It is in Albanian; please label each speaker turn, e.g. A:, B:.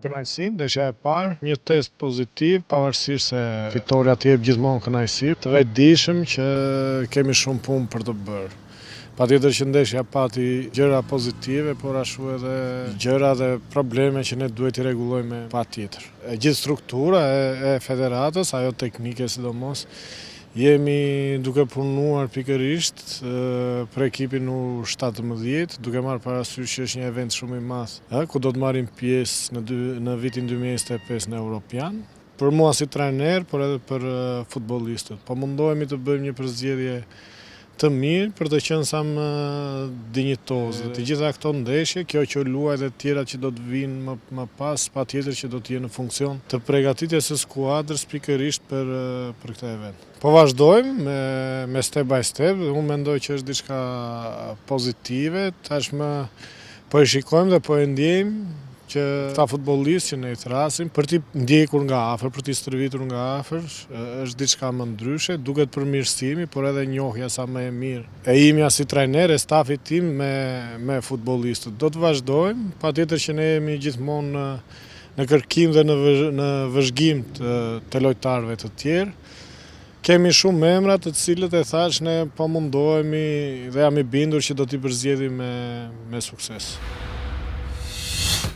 A: Kënaqësi, ndeshja e parë, një test pozitiv, pavarësisht se fitoria të jep gjithmonë kënaqësi. Të vetëdijshëm që kemi shumë punë për të bërë. Patjetër që ndeshja pati gjëra pozitive, por ashtu edhe gjëra dhe probleme që ne duhet i rregullojmë patjetër. Gjithë struktura e federatës, ajo teknike sidomos, jemi duke punuar pikërisht për ekipin U17, duke marrë parasysh që është një event shumë i madh, ku do të marrim pjesë në vitin 2025 në Europian. Për mua si trajner, por edhe për futbollistët. Po mundohemi të bëjmë një përzgjedhje të mirë për të qenë sa më dinjitoze. Të gjitha këto ndeshje, kjo që luaj dhe tjera që do të vinë më pas, patjetër që do të jenë në funksion të përgatitjes së skuadrës pikërisht për këtë event. Po vazhdojmë me step by step, unë mendoj që është diçka pozitive, tashmë po e shikojmë dhe po e ndjejmë që ta futbollistë që ne i thrasim për t'i ndjekur nga afër, për t'i stërvitur nga afër, është diçka më ndryshe, duket përmirësimi, por edhe njohja sa më e mirë e imja si trajner e stafit tim me futbollistët. Do të vazhdojmë, patjetër që ne jemi gjithmonë në kërkim dhe në vëzhgim të lojtarëve të tjerë. Kemi shumë emra të cilët e thash ne po mundohemi dhe jam i bindur që do t'i përzgjedhim me sukses.